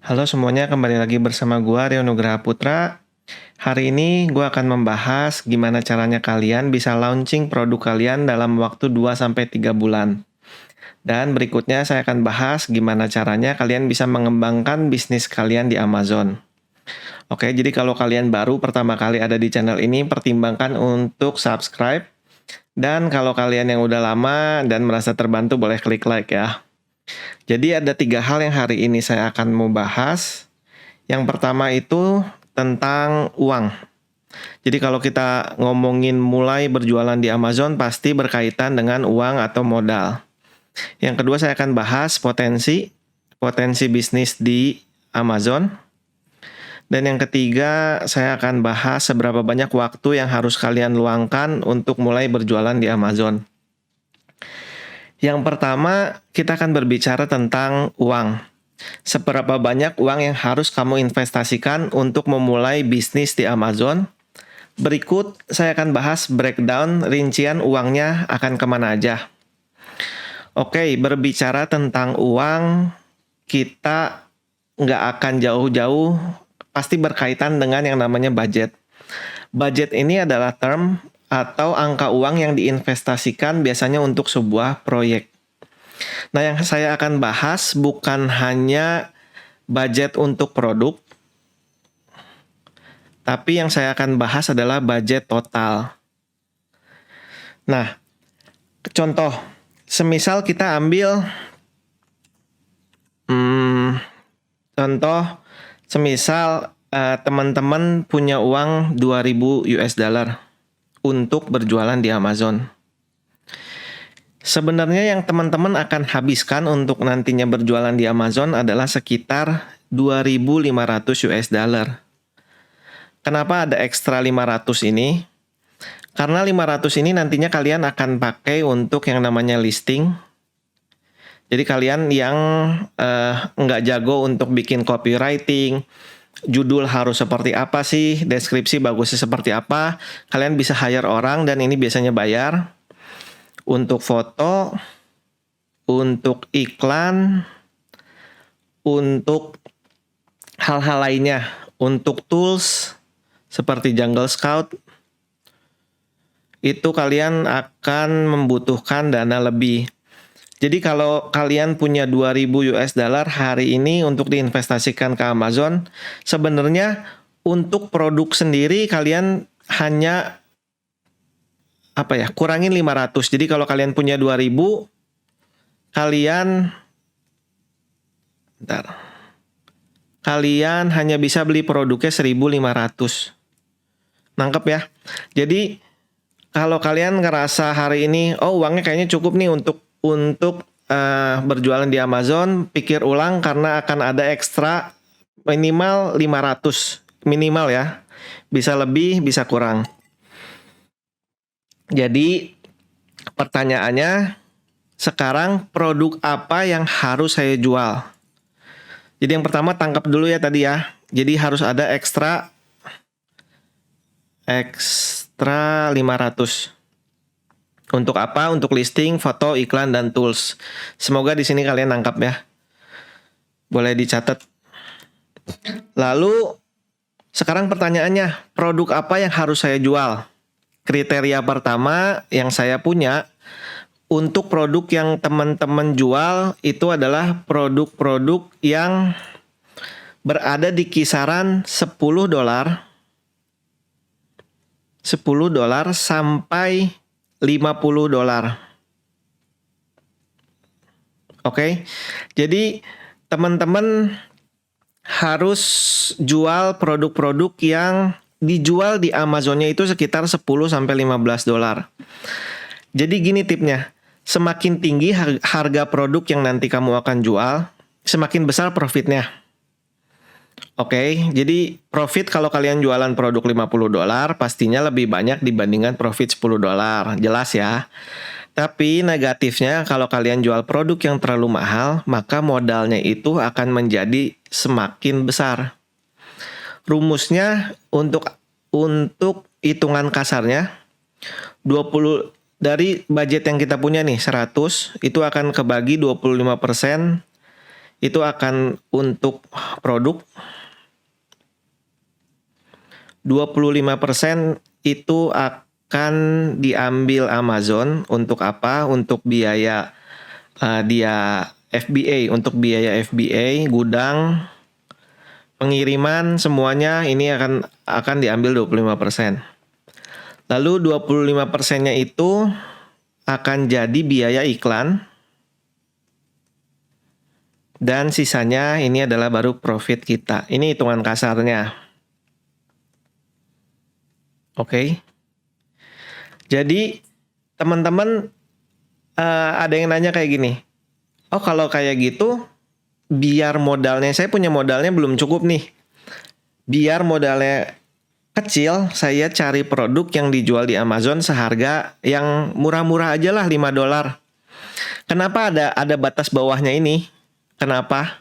Halo semuanya, kembali lagi bersama gua Rio Nugraha Putra. Hari ini gua akan membahas gimana caranya kalian bisa launching produk kalian dalam waktu 2 sampai 3 bulan. Dan berikutnya saya akan bahas gimana caranya kalian bisa mengembangkan bisnis kalian di Amazon. Oke, jadi kalau kalian baru pertama kali ada di channel ini, pertimbangkan untuk subscribe. Dan kalau kalian yang udah lama dan merasa terbantu, boleh klik like ya. Jadi ada 3 hal yang hari ini saya akan mau bahas. Yang pertama itu tentang uang. Jadi kalau kita ngomongin mulai berjualan di Amazon pasti berkaitan dengan uang atau modal. Yang kedua saya akan bahas potensi bisnis di Amazon. Dan yang ketiga saya akan bahas seberapa banyak waktu yang harus kalian luangkan untuk mulai berjualan di Amazon. Yang pertama kita akan berbicara tentang uang. Seberapa banyak uang yang harus kamu investasikan untuk memulai bisnis di Amazon? Berikut saya akan bahas breakdown rincian uangnya akan kemana aja. Oke, berbicara tentang uang, kita nggak akan jauh-jauh, pasti berkaitan dengan yang namanya budget. Budget ini adalah term atau angka uang yang diinvestasikan biasanya untuk sebuah proyek. Nah, yang saya akan bahas bukan hanya budget untuk produk, tapi yang saya akan bahas adalah budget total. Nah, contoh, semisal kita ambil teman-teman punya uang 2.000 US dollar untuk berjualan di Amazon. Sebenarnya yang teman-teman akan habiskan untuk nantinya berjualan di Amazon adalah sekitar 2.500 US dollar. Kenapa ada ekstra 500 ini? Karena 500 ini nantinya kalian akan pakai untuk yang namanya listing. Jadi kalian yang nggak jago untuk bikin copywriting, judul harus seperti apa sih, deskripsi bagusnya seperti apa, kalian bisa hire orang dan ini biasanya bayar. Untuk foto, untuk iklan, untuk hal-hal lainnya, untuk tools seperti Jungle Scout, itu kalian akan membutuhkan dana lebih. Jadi kalau kalian punya 2.000 US dollar hari ini untuk diinvestasikan ke Amazon, sebenarnya untuk produk sendiri kalian hanya kurangin 500. Jadi kalau kalian punya 2.000, kalian hanya bisa beli produknya 1.500. Nangkep ya? Jadi kalau kalian ngerasa hari ini, uangnya kayaknya cukup nih untuk berjualan di Amazon, pikir ulang karena akan ada ekstra minimal 500. Minimal ya. Bisa lebih, bisa kurang. Jadi pertanyaannya sekarang produk apa yang harus saya jual? Jadi yang pertama tangkap dulu ya tadi ya. Jadi harus ada ekstra 500. Untuk apa? Untuk listing, foto, iklan, dan tools. Semoga di sini kalian tangkap ya. Boleh dicatat. Lalu sekarang pertanyaannya, produk apa yang harus saya jual? Kriteria pertama yang saya punya untuk produk yang teman-teman jual itu adalah produk-produk yang berada di kisaran $10 sampai $50. Oke. Jadi teman-teman harus jual produk-produk yang dijual di Amazonnya itu sekitar $10 sampai $15. Jadi gini tipnya, semakin tinggi harga produk yang nanti kamu akan jual, semakin besar profitnya. Oke, jadi profit kalau kalian jualan produk $50 pastinya lebih banyak dibandingkan profit $10. Jelas ya. Tapi negatifnya kalau kalian jual produk yang terlalu mahal, maka modalnya itu akan menjadi semakin besar. Rumusnya untuk hitungan kasarnya 20 dari budget yang kita punya nih 100 itu akan kebagi 25% itu akan untuk produk. 25% itu akan diambil Amazon untuk apa? Untuk biaya dia FBA, untuk biaya FBA, gudang, pengiriman, semuanya ini akan diambil 25%. Lalu 25%-nya itu akan jadi biaya iklan. Dan sisanya ini adalah baru profit kita. Ini hitungan kasarnya. Oke. Jadi teman-teman ada yang nanya kayak gini. Oh, kalau kayak gitu biar modalnya, saya punya modalnya belum cukup nih. Biar modalnya kecil, saya cari produk yang dijual di Amazon seharga yang murah-murah aja lah, $5. Kenapa ada batas bawahnya ini? Kenapa?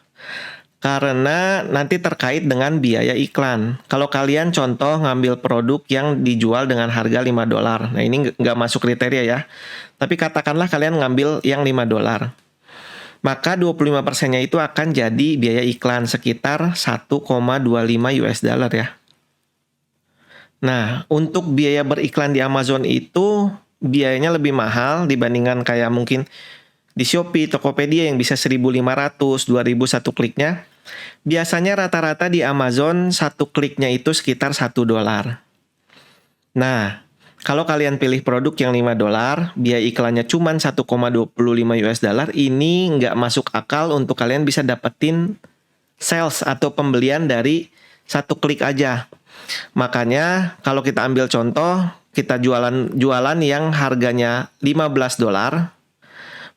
Karena nanti terkait dengan biaya iklan. Kalau kalian contoh ngambil produk yang dijual dengan harga $5. Nah, ini nggak masuk kriteria ya. Tapi katakanlah kalian ngambil yang $5. Maka 25%-nya itu akan jadi biaya iklan sekitar 1,25 US dollar ya. Nah, untuk biaya beriklan di Amazon itu biayanya lebih mahal dibandingkan kayak mungkin di Shopee, Tokopedia yang bisa 1.500, 2.000 satu kliknya. Biasanya rata-rata di Amazon satu kliknya itu sekitar $1. Nah, kalau kalian pilih produk yang $5, biaya iklannya cuma 1,25 US dollar, ini nggak masuk akal untuk kalian bisa dapetin sales atau pembelian dari satu klik aja. Makanya kalau kita ambil contoh, kita jualan yang harganya $15,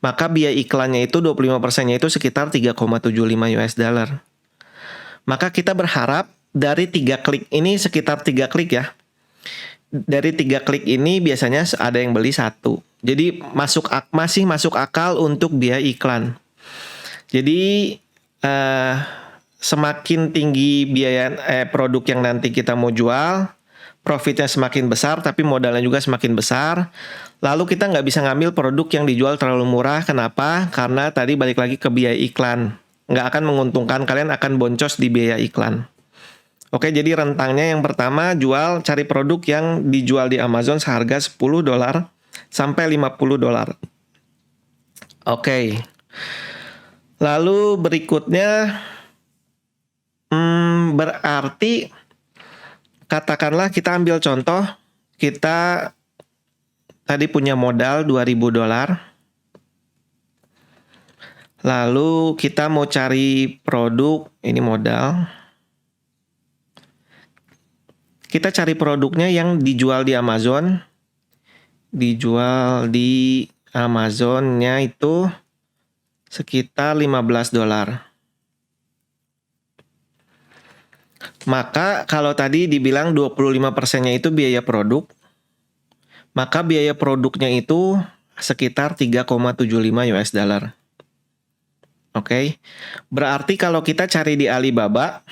maka biaya iklannya itu 25%-nya itu sekitar 3,75 US dollar. Maka kita berharap dari 3 klik ini, sekitar 3 klik ya. Dari 3 klik ini biasanya ada yang beli 1. Jadi masih masuk akal untuk biaya iklan. Jadi semakin tinggi biaya produk yang nanti kita mau jual, profitnya semakin besar, tapi modalnya juga semakin besar. Lalu kita nggak bisa ngambil produk yang dijual terlalu murah. Kenapa? Karena tadi balik lagi ke biaya iklan. Nggak akan menguntungkan, kalian akan boncos di biaya iklan. Oke, jadi rentangnya yang pertama cari produk yang dijual di Amazon seharga $10 sampai $50. Oke. Lalu berikutnya berarti katakanlah kita ambil contoh, kita tadi punya modal $2.000. Lalu kita mau cari produk, ini modal. Kita cari produknya yang dijual di Amazon. Dijual di Amazonnya itu sekitar $15. Maka kalau tadi dibilang 25%-nya itu biaya produk, maka biaya produknya itu sekitar 3,75 US dollar. Oke. Berarti kalau kita cari di Alibaba,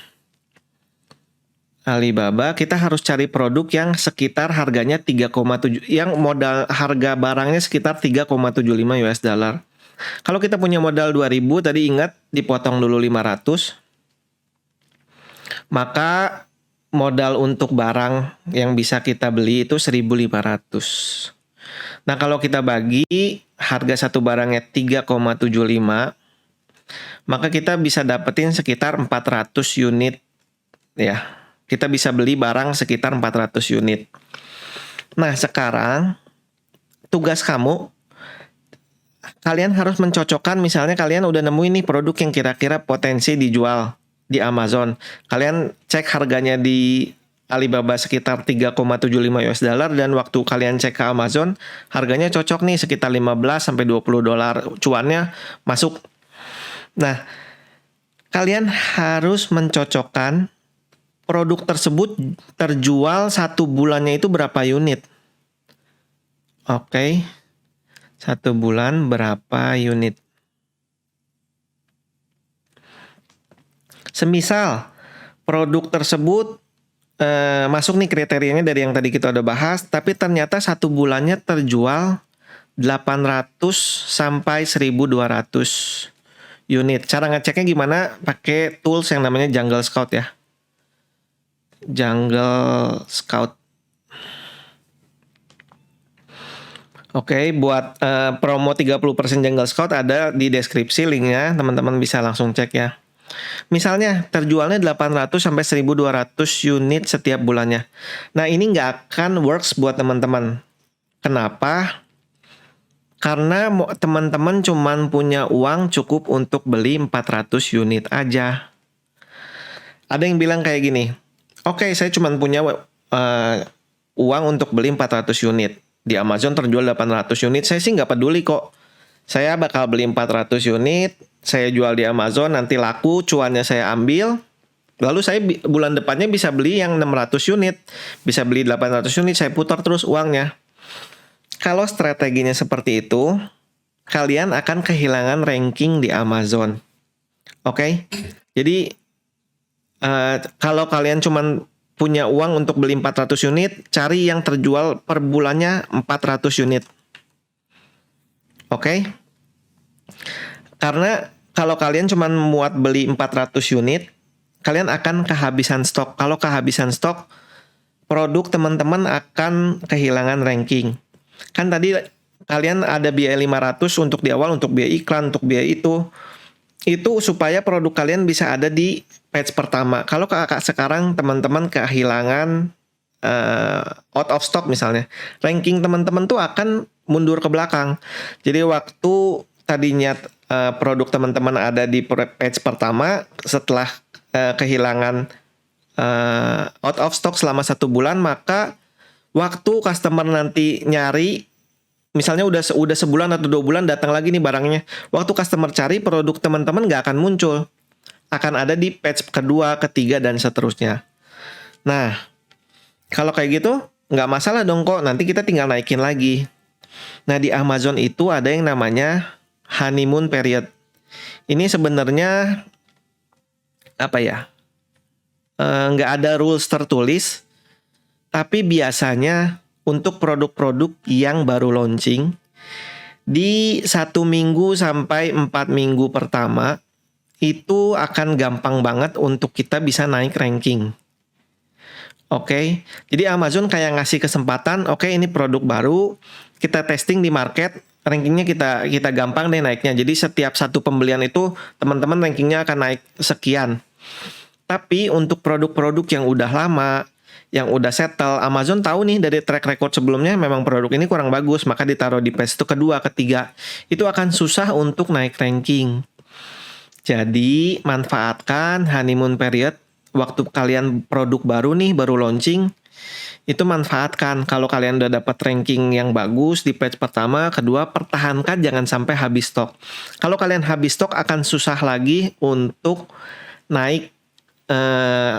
kita harus cari produk yang sekitar harganya 3,7, yang modal harga barangnya sekitar 3,75 US dollar. Kalau kita punya modal 2.000, tadi ingat dipotong dulu 500. Maka modal untuk barang yang bisa kita beli itu 1.500. Nah, kalau kita bagi harga satu barangnya 3,75, maka kita bisa dapetin sekitar 400 unit ya. Kita bisa beli barang sekitar 400 unit. Nah, sekarang tugas kalian harus mencocokkan, misalnya kalian udah nemuin nih produk yang kira-kira potensi dijual di Amazon. Kalian cek harganya di Alibaba sekitar 3,75 US dollar, dan waktu kalian cek ke Amazon harganya cocok nih sekitar 15 sampai $20. Cuannya masuk. Nah, kalian harus mencocokkan produk tersebut terjual 1 bulannya itu berapa unit. Oke. 1 bulan berapa unit. Semisal produk tersebut masuk nih kriterianya dari yang tadi kita udah bahas, tapi ternyata 1 bulannya terjual 800 sampai 1.200 unit. Cara ngeceknya gimana? Pakai tools yang namanya Jungle Scout ya. Jungle Scout. Oke, buat promo 30% Jungle Scout ada di deskripsi linknya, teman-teman bisa langsung cek ya. Misalnya terjualnya 800 sampai 1200 unit setiap bulannya. Nah, ini nggak akan works buat teman-teman. Kenapa? Karena teman-teman cuman punya uang cukup untuk beli 400 unit aja. Ada yang bilang kayak gini, oke, saya cuman punya uang untuk beli 400 unit. Di Amazon terjual 800 unit, saya sih nggak peduli kok. Saya bakal beli 400 unit, saya jual di Amazon, nanti laku, cuannya saya ambil. Lalu saya bulan depannya bisa beli yang 600 unit, bisa beli 800 unit, saya putar terus uangnya. Kalau strateginya seperti itu, kalian akan kehilangan ranking di Amazon. Oke? Jadi, kalau kalian cuman punya uang untuk beli 400 unit, cari yang terjual per bulannya 400 unit. Oke? Karena kalau kalian cuma muat beli 400 unit, kalian akan kehabisan stok. Kalau kehabisan stok, produk teman-teman akan kehilangan ranking. Kan tadi kalian ada biaya 500 untuk di awal, untuk biaya iklan, untuk biaya itu. Itu supaya produk kalian bisa ada di page pertama. Kalau sekarang teman-teman kehilangan out of stock misalnya, ranking teman-teman tuh akan mundur ke belakang. Jadi waktu tadinya produk teman-teman ada di page pertama, setelah kehilangan out of stock selama 1 bulan, maka waktu customer nanti nyari, misalnya udah sebulan atau 2 bulan datang lagi nih barangnya, waktu customer cari produk teman-teman nggak akan muncul, akan ada di page kedua, ketiga, dan seterusnya. Nah, kalau kayak gitu nggak masalah dong kok, nanti kita tinggal naikin lagi. Nah, di Amazon itu ada yang namanya honeymoon period. Ini sebenarnya apa ya? Nggak ada rules tertulis, tapi biasanya untuk produk-produk yang baru launching, di 1 minggu sampai 4 minggu pertama, itu akan gampang banget untuk kita bisa naik ranking. Oke, jadi Amazon kayak ngasih kesempatan, oke, ini produk baru, kita testing di market, rankingnya kita gampang deh naiknya. Jadi setiap 1 pembelian itu, teman-teman rankingnya akan naik sekian. Tapi untuk produk-produk yang udah lama, yang udah settle, Amazon tahu nih dari track record sebelumnya memang produk ini kurang bagus, maka ditaruh di page itu kedua, ketiga. Itu akan susah untuk naik ranking. Jadi manfaatkan honeymoon period, waktu kalian produk baru nih, baru launching, itu manfaatkan. Kalau kalian udah dapat ranking yang bagus di page pertama, kedua, pertahankan jangan sampai habis stok. Kalau kalian habis stok akan susah lagi untuk naik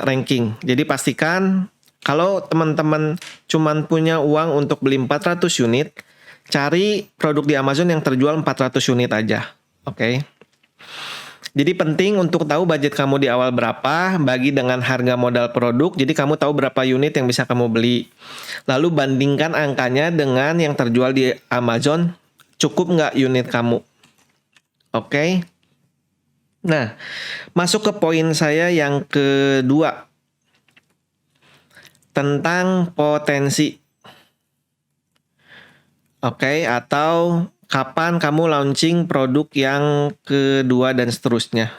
ranking. Jadi pastikan kalau teman-teman cuman punya uang untuk beli 400 unit, cari produk di Amazon yang terjual 400 unit aja. Oke. Jadi penting untuk tahu budget kamu di awal berapa, bagi dengan harga modal produk, jadi kamu tahu berapa unit yang bisa kamu beli. Lalu bandingkan angkanya dengan yang terjual di Amazon, cukup nggak unit kamu? Oke. Nah, masuk ke poin saya yang kedua, tentang potensi. Oke, atau kapan kamu launching produk yang kedua dan seterusnya.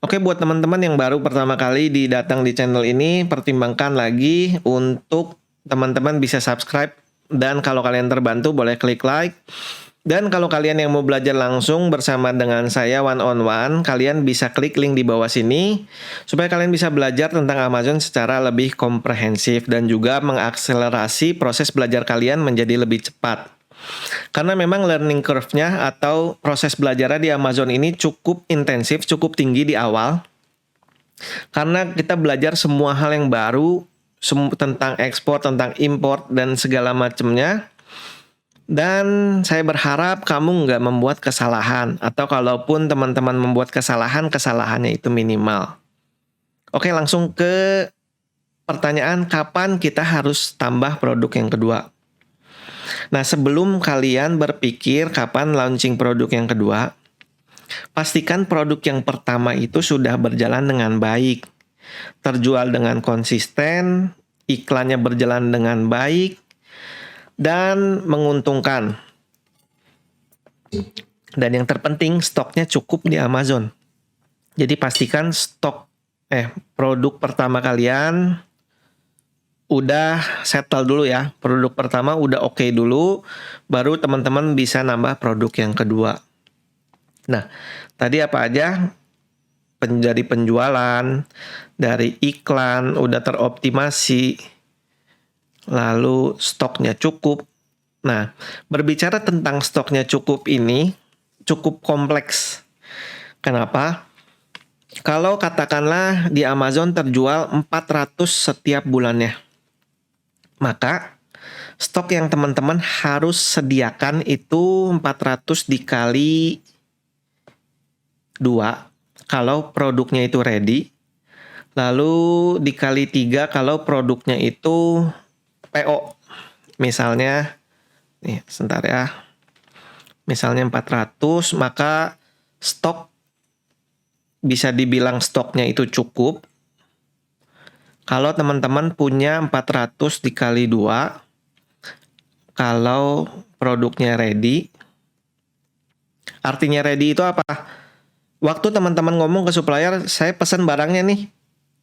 Oke, buat teman-teman yang baru pertama kali datang di channel ini, pertimbangkan lagi untuk teman-teman bisa subscribe, dan kalau kalian terbantu boleh klik like. Dan kalau kalian yang mau belajar langsung bersama dengan saya one on one, kalian bisa klik link di bawah sini supaya kalian bisa belajar tentang Amazon secara lebih komprehensif dan juga mengakselerasi proses belajar kalian menjadi lebih cepat. Karena memang learning curve-nya atau proses belajarnya di Amazon ini cukup intensif, cukup tinggi di awal. Karena kita belajar semua hal yang baru, tentang ekspor, tentang import, dan segala macamnya. Dan saya berharap kamu nggak membuat kesalahan, atau kalaupun teman-teman membuat kesalahan, kesalahannya itu minimal. Oke, langsung ke pertanyaan, kapan kita harus tambah produk yang kedua? Nah, sebelum kalian berpikir kapan launching produk yang kedua, Pastikan produk yang pertama itu sudah berjalan dengan baik, terjual dengan konsisten, iklannya berjalan dengan baik, dan menguntungkan. Dan yang terpenting, stoknya cukup di Amazon. Jadi pastikan produk pertama kalian udah settle dulu ya. Produk pertama udah oke dulu, baru teman-teman bisa nambah produk yang kedua. Nah, tadi apa aja? Dari penjualan, dari iklan udah teroptimasi, lalu stoknya cukup. Nah, berbicara tentang stoknya cukup ini cukup kompleks. Kenapa? Kalau katakanlah di Amazon terjual 400 setiap bulannya, maka stok yang teman-teman harus sediakan itu 400 dikali 2 kalau produknya itu ready, lalu dikali 3 kalau produknya itu PO. Misalnya, nih sebentar ya, misalnya 400, maka stok bisa dibilang stoknya itu cukup kalau teman-teman punya 400 dikali 2 kalau produknya ready. Artinya ready itu apa? Waktu teman-teman ngomong ke supplier, saya pesan barangnya nih,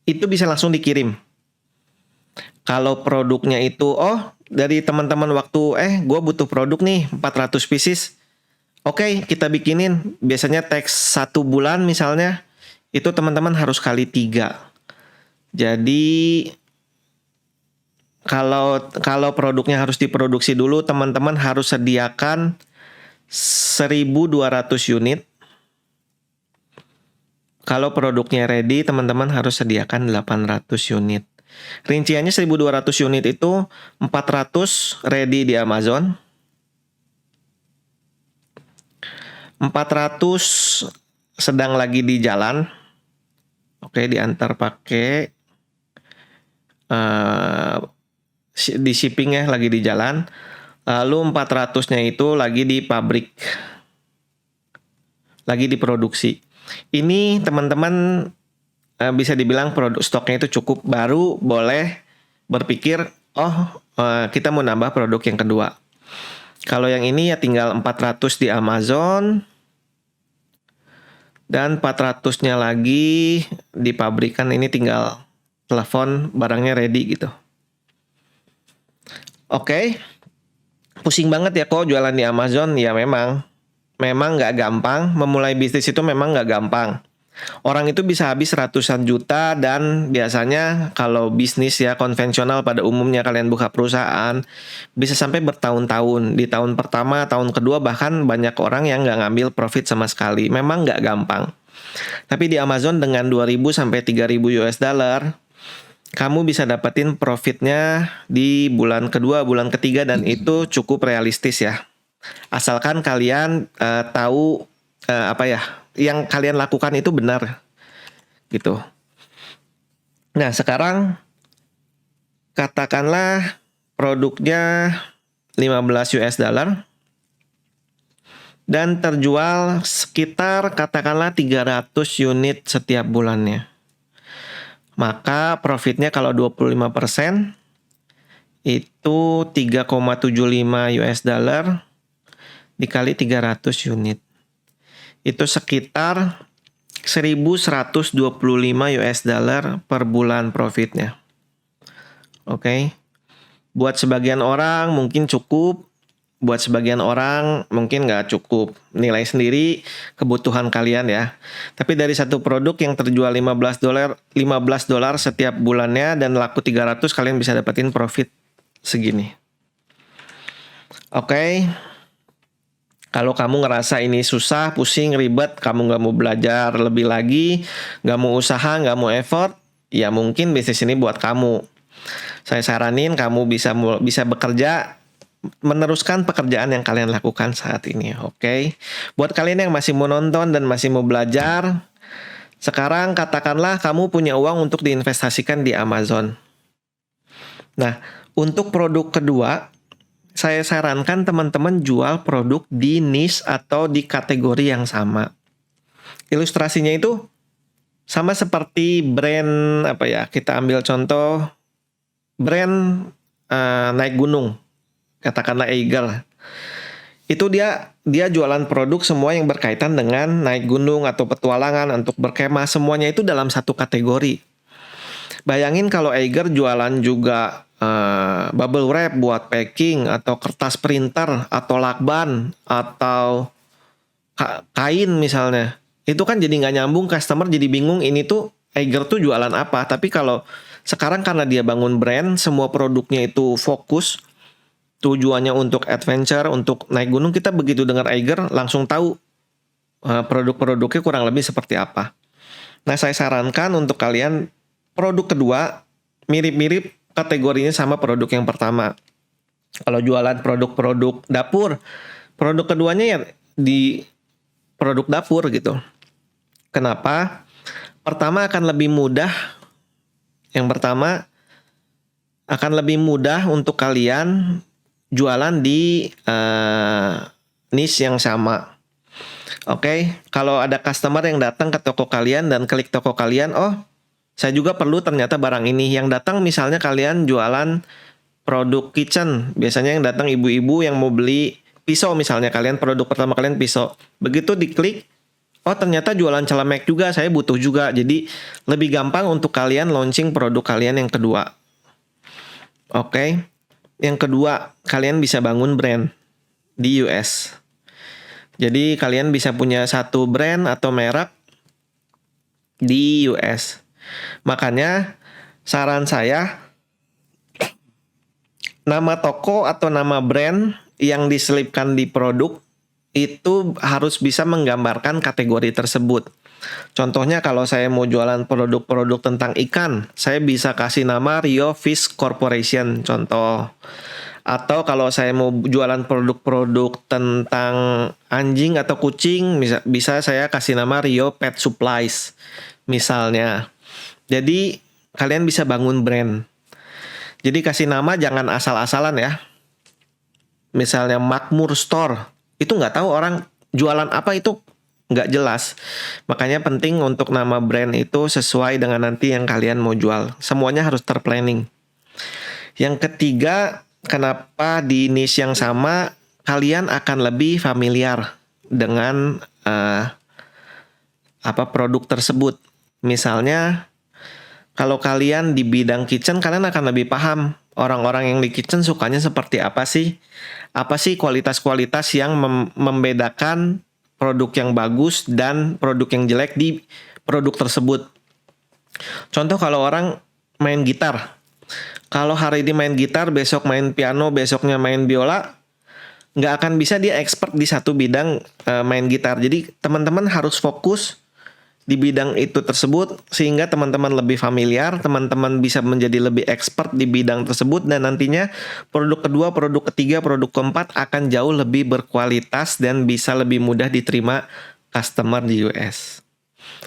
itu bisa langsung dikirim. Kalau produknya itu, dari teman-teman waktu, gue butuh produk nih, 400 pieces. Oke, kita bikinin. Biasanya teks 1 bulan misalnya, itu teman-teman harus kali 3. Jadi, kalau produknya harus diproduksi dulu, teman-teman harus sediakan 1.200 unit. Kalau produknya ready, teman-teman harus sediakan 800 unit. Rinciannya 1.200 unit itu 400 ready di Amazon. 400 sedang lagi di jalan. Oke, diantar pakai di shipping ya, lagi di jalan. Lalu 400-nya itu lagi di pabrik. Lagi diproduksi. Ini teman-teman bisa dibilang produk stoknya itu cukup, baru boleh berpikir kita mau nambah produk yang kedua. Kalau yang ini ya tinggal 400 di Amazon dan 400-nya lagi di pabrikan, ini tinggal telepon barangnya ready gitu. Oke. Pusing banget ya kok jualan di Amazon. Ya memang nggak gampang. Memulai bisnis itu memang nggak gampang. Orang itu bisa habis ratusan juta, dan biasanya kalau bisnis ya konvensional pada umumnya kalian buka perusahaan bisa sampai bertahun-tahun. Di tahun pertama, tahun kedua bahkan banyak orang yang nggak ngambil profit sama sekali. Memang nggak gampang. Tapi di Amazon dengan 2.000 sampai 3.000 US dollar, kamu bisa dapetin profitnya di bulan kedua, bulan ketiga, dan itu cukup realistis ya. Asalkan kalian tahu yang kalian lakukan itu benar gitu. Nah, sekarang katakanlah produknya 15 US dollar dan terjual sekitar katakanlah 300 unit setiap bulannya. Maka profitnya kalau 25% itu 3,75 US dollar dikali 300 unit. Itu sekitar 1.125 US dollar per bulan profitnya. Oke. Buat sebagian orang mungkin cukup, buat sebagian orang mungkin nggak cukup. Nilai sendiri kebutuhan kalian ya. Tapi dari satu produk yang terjual 15 dolar setiap bulannya dan laku 300, kalian bisa dapetin profit segini. Oke. Kalau kamu ngerasa ini susah, pusing, ribet, kamu nggak mau belajar lebih lagi, nggak mau usaha, nggak mau effort, ya mungkin bisnis ini buat kamu. Saya saranin kamu bisa bekerja, meneruskan pekerjaan yang kalian lakukan saat ini. Oke. Buat kalian yang masih mau nonton dan masih mau belajar, sekarang katakanlah kamu punya uang untuk diinvestasikan di Amazon. Nah, untuk produk kedua, saya sarankan teman-teman jual produk di niche atau di kategori yang sama. Ilustrasinya itu sama seperti brand kita ambil contoh brand naik gunung, katakanlah Eiger. Itu dia jualan produk semua yang berkaitan dengan naik gunung atau petualangan untuk berkemah, semuanya itu dalam satu kategori. Bayangin kalau Eiger jualan juga bubble wrap buat packing, atau kertas printer, atau lakban, atau kain misalnya. Itu kan jadi nggak nyambung, customer jadi bingung ini tuh Eiger tuh jualan apa. Tapi kalau sekarang karena dia bangun brand, semua produknya itu fokus, tujuannya untuk adventure, untuk naik gunung, kita begitu dengar Eiger langsung tahu produk-produknya kurang lebih seperti apa. Nah, saya sarankan untuk kalian produk kedua mirip-mirip kategorinya sama produk yang pertama. Kalau jualan produk-produk dapur, produk keduanya ya di produk dapur gitu. Kenapa? Pertama akan lebih mudah. Yang pertama akan lebih mudah untuk kalian jualan di niche yang sama. Oke, kalau ada customer yang datang ke toko kalian dan klik toko kalian, oh, saya juga perlu ternyata barang ini. Yang datang misalnya kalian jualan produk kitchen. Biasanya yang datang ibu-ibu yang mau beli pisau misalnya, kalian produk pertama kalian pisau. Begitu diklik, oh ternyata jualan celemek juga, saya butuh juga. Jadi lebih gampang untuk kalian launching produk kalian yang kedua. Oke. Yang kedua, kalian bisa bangun brand di US. Jadi kalian bisa punya satu brand atau merek di US. Makanya saran saya, nama toko atau nama brand yang diselipkan di produk itu harus bisa menggambarkan kategori tersebut. Contohnya kalau saya mau jualan produk-produk tentang ikan, saya bisa kasih nama Rio Fish Corporation, contoh. Atau kalau saya mau jualan produk-produk tentang anjing atau kucing, bisa saya kasih nama Rio Pet Supplies, misalnya. Jadi kalian bisa bangun brand. Jadi kasih nama jangan asal-asalan ya. Misalnya Makmur Store, itu nggak tahu orang jualan apa, itu nggak jelas. Makanya penting untuk nama brand itu sesuai dengan nanti yang kalian mau jual. Semuanya harus terplanning. Yang ketiga, kenapa di niche yang sama kalian akan lebih familiar dengan produk tersebut. Misalnya kalau kalian di bidang kitchen, kalian akan lebih paham orang-orang yang di kitchen sukanya seperti apa sih? Apa sih kualitas-kualitas yang membedakan produk yang bagus dan produk yang jelek di produk tersebut. Contoh kalau orang main gitar. Kalau hari ini main gitar, besok main piano, besoknya main biola, nggak akan bisa dia expert di satu bidang main gitar. Jadi teman-teman harus fokus di bidang itu tersebut sehingga teman-teman lebih familiar, teman-teman bisa menjadi lebih expert di bidang tersebut, dan nantinya produk kedua, produk ketiga, produk keempat akan jauh lebih berkualitas dan bisa lebih mudah diterima customer di US.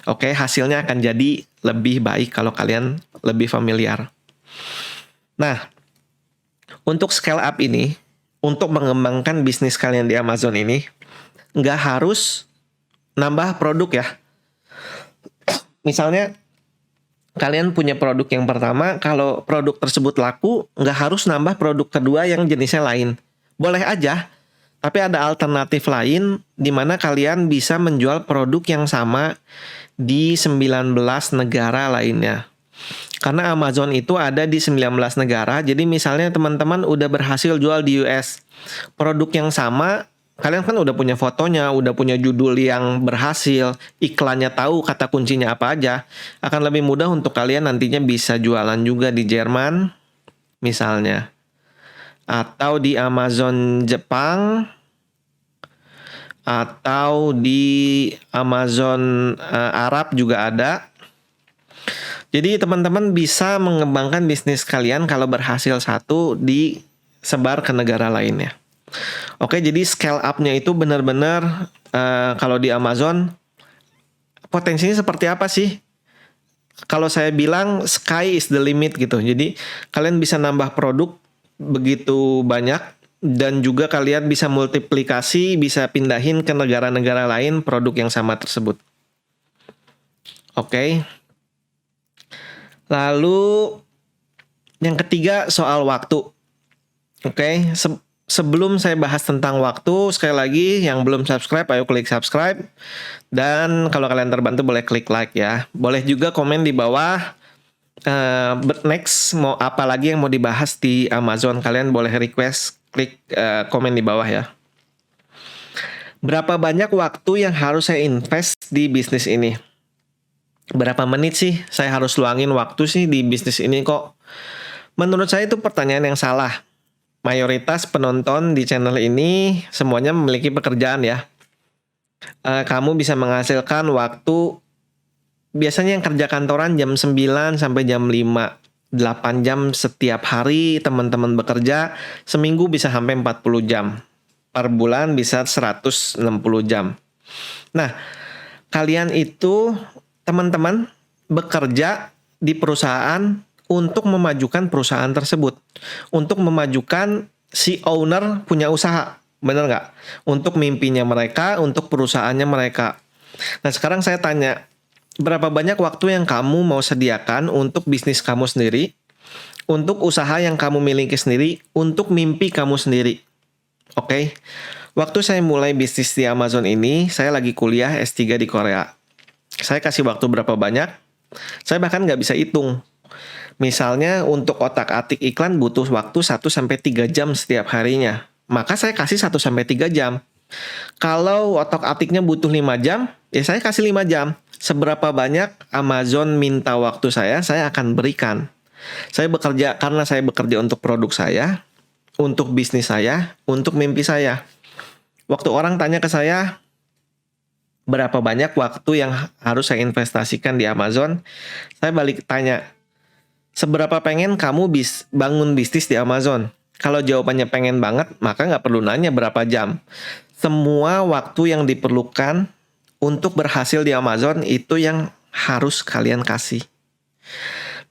Oke, hasilnya akan jadi lebih baik kalau kalian lebih familiar. Nah, untuk scale up ini, untuk mengembangkan bisnis kalian di Amazon ini, nggak harus nambah produk ya. Misalnya kalian punya produk yang pertama, kalau produk tersebut laku, nggak harus nambah produk kedua yang jenisnya lain. Boleh aja, tapi ada alternatif lain di mana kalian bisa menjual produk yang sama di 19 negara lainnya. Karena Amazon itu ada di 19 negara, jadi misalnya teman-teman udah berhasil jual di US, produk yang sama, kalian kan udah punya fotonya, udah punya judul yang berhasil, iklannya tahu kata kuncinya apa aja, akan lebih mudah untuk kalian nantinya bisa jualan juga di Jerman, misalnya. Atau di Amazon Jepang, atau di Amazon Arab juga ada. Jadi teman-teman bisa mengembangkan bisnis kalian kalau berhasil satu, disebar ke negara lainnya. Oke, jadi scale up-nya itu benar-benar kalau di Amazon potensinya seperti apa sih? Kalau saya bilang sky is the limit gitu. Jadi kalian bisa nambah produk begitu banyak dan juga kalian bisa multiplikasi, bisa pindahin ke negara-negara lain produk yang sama tersebut. Oke. Lalu yang ketiga soal waktu. Oke, sebelum saya bahas tentang waktu, sekali lagi yang belum subscribe, ayo klik subscribe. Dan kalau kalian terbantu boleh klik like ya. Boleh juga komen di bawah. Next mau apa lagi yang mau dibahas di Amazon, kalian boleh request, klik komen di bawah ya. Berapa banyak waktu yang harus saya invest di bisnis ini? Berapa menit sih saya harus luangin waktu sih di bisnis ini kok? Menurut saya itu pertanyaan yang salah. Mayoritas penonton di channel ini semuanya memiliki pekerjaan ya. Kamu bisa menghasilkan waktu, biasanya yang kerja kantoran jam 9 sampai jam 5. 8 jam setiap hari teman-teman bekerja, seminggu bisa sampai 40 jam. Per bulan bisa 160 jam. Nah, kalian itu teman-teman bekerja di perusahaan untuk memajukan perusahaan tersebut. Untuk memajukan si owner punya usaha. Bener nggak? Untuk mimpinya mereka, untuk perusahaannya mereka. Nah, sekarang saya tanya, berapa banyak waktu yang kamu mau sediakan untuk bisnis kamu sendiri, untuk usaha yang kamu miliki sendiri, untuk mimpi kamu sendiri? Oke? Waktu saya mulai bisnis di Amazon ini, saya lagi kuliah S3 di Korea. Saya kasih waktu berapa banyak? Saya bahkan nggak bisa hitung. Misalnya untuk otak-atik iklan butuh waktu 1-3 jam setiap harinya. Maka saya kasih 1-3 jam. Kalau otak-atiknya butuh 5 jam, ya saya kasih 5 jam. Seberapa banyak Amazon minta waktu saya akan berikan. Karena saya bekerja untuk produk saya, untuk bisnis saya, untuk mimpi saya. Waktu orang tanya ke saya, berapa banyak waktu yang harus saya investasikan di Amazon, saya balik tanya, seberapa pengen kamu bangun bisnis di Amazon? Kalau jawabannya pengen banget, maka nggak perlu nanya berapa jam. Semua waktu yang diperlukan untuk berhasil di Amazon itu yang harus kalian kasih.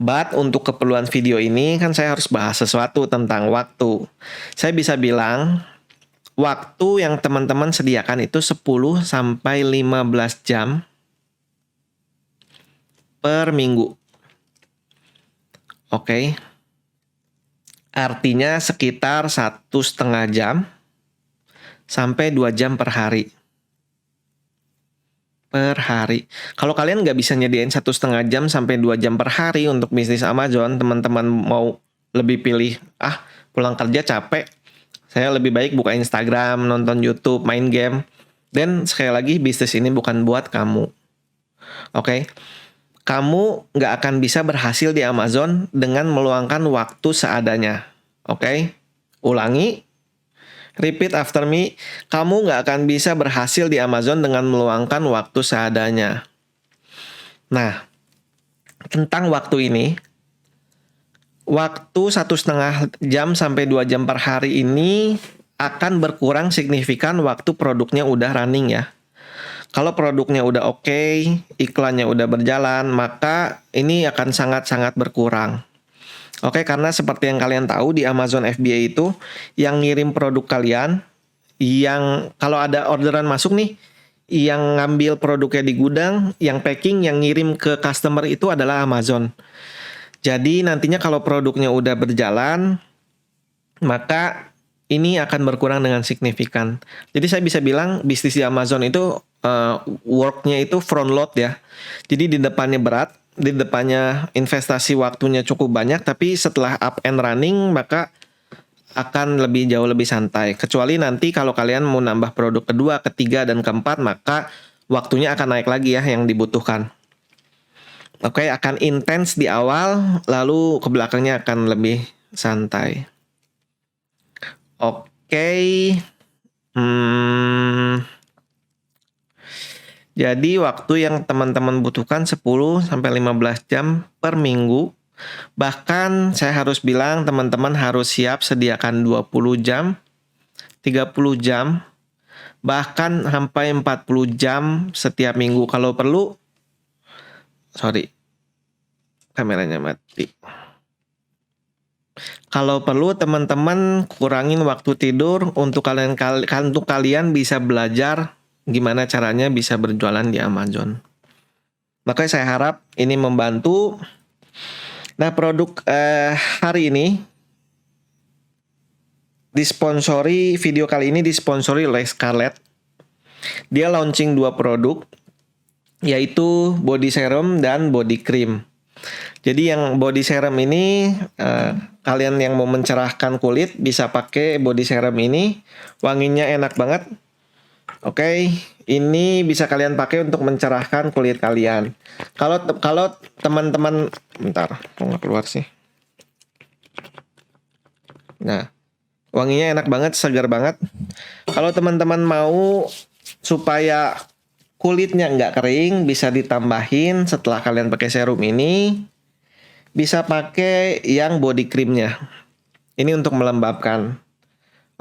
But untuk keperluan video ini kan saya harus bahas sesuatu tentang waktu. Saya bisa bilang waktu yang teman-teman sediakan itu 10-15 jam per minggu. Oke. Artinya sekitar 1,5 jam sampai 2 jam per hari. Per hari. Kalau kalian nggak bisa nyediain 1,5 jam sampai 2 jam per hari untuk bisnis Amazon, teman-teman mau lebih pilih, pulang kerja capek, saya lebih baik buka Instagram, nonton YouTube, main game. Dan sekali lagi, bisnis ini bukan buat kamu. Oke? Kamu nggak akan bisa berhasil di Amazon dengan meluangkan waktu seadanya. Oke? Ulangi. Repeat after me. Kamu nggak akan bisa berhasil di Amazon dengan meluangkan waktu seadanya. Nah, tentang waktu ini, waktu 1,5 jam sampai 2 jam per hari ini akan berkurang signifikan waktu produknya udah running ya. Kalau produknya udah oke, iklannya udah berjalan, maka ini akan sangat-sangat berkurang. Oke, karena seperti yang kalian tahu di Amazon FBA itu, yang ngirim produk kalian, yang kalau ada orderan masuk nih, yang ngambil produknya di gudang, yang packing, yang ngirim ke customer itu adalah Amazon. Jadi nantinya kalau produknya udah berjalan, maka ini akan berkurang dengan signifikan. Jadi saya bisa bilang bisnis di Amazon itu worknya itu front load ya. Jadi di depannya berat, di depannya investasi waktunya cukup banyak, tapi setelah up and running maka akan jauh lebih santai. Kecuali nanti kalau kalian mau nambah produk kedua, ketiga, dan keempat, maka waktunya akan naik lagi ya yang dibutuhkan. Oke, akan intens di awal, lalu ke belakangnya akan lebih santai. Oke. Jadi waktu yang teman-teman butuhkan 10-15 jam per minggu. Bahkan saya harus bilang teman-teman harus siap sediakan 20 jam, 30 jam, bahkan sampai 40 jam setiap minggu. Kalau perlu, kameranya mati. Kalau perlu teman-teman kurangin waktu tidur untuk kalian bisa belajar gimana caranya bisa berjualan di Amazon. Makanya saya harap ini membantu. Nah, produk hari ini video kali ini disponsori oleh Scarlett. Dia launching 2 produk, yaitu body serum dan body cream. Jadi yang body serum ini, kalian yang mau mencerahkan kulit bisa pakai body serum ini. Wanginya enak banget. Oke, ini bisa kalian pakai untuk mencerahkan kulit kalian. Kalau teman-teman, bentar, kok nggak keluar sih? Nah, wanginya enak banget, segar banget. Kalau teman-teman mau supaya kulitnya nggak kering, bisa ditambahin setelah kalian pakai serum ini, bisa pakai yang body creamnya. Ini untuk melembabkan.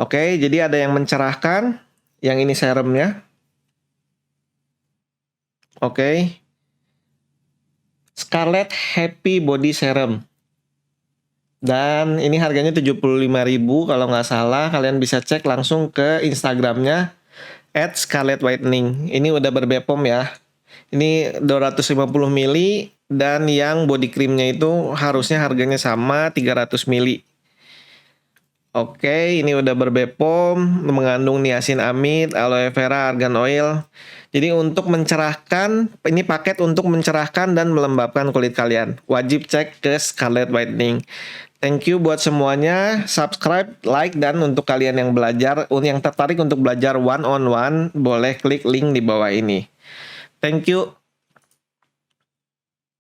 Oke, jadi ada yang mencerahkan, yang ini serumnya. Oke. Scarlett Happy Body Serum. Dan ini harganya 75.000 kalau nggak salah. Kalian bisa cek langsung ke Instagramnya @scarlettwhitening. Ini udah berbepom ya. Ini 250 ml dan yang body creamnya itu harusnya harganya sama 300 ml. Oke, ini udah berbepom, mengandung niacinamide, aloe vera, argan oil. Jadi untuk mencerahkan, ini paket untuk mencerahkan dan melembabkan kulit kalian. Wajib cek ke Scarlett Whitening. Thank you buat semuanya. Subscribe, like, dan untuk kalian yang yang tertarik untuk belajar one on one, boleh klik link di bawah ini. Thank you.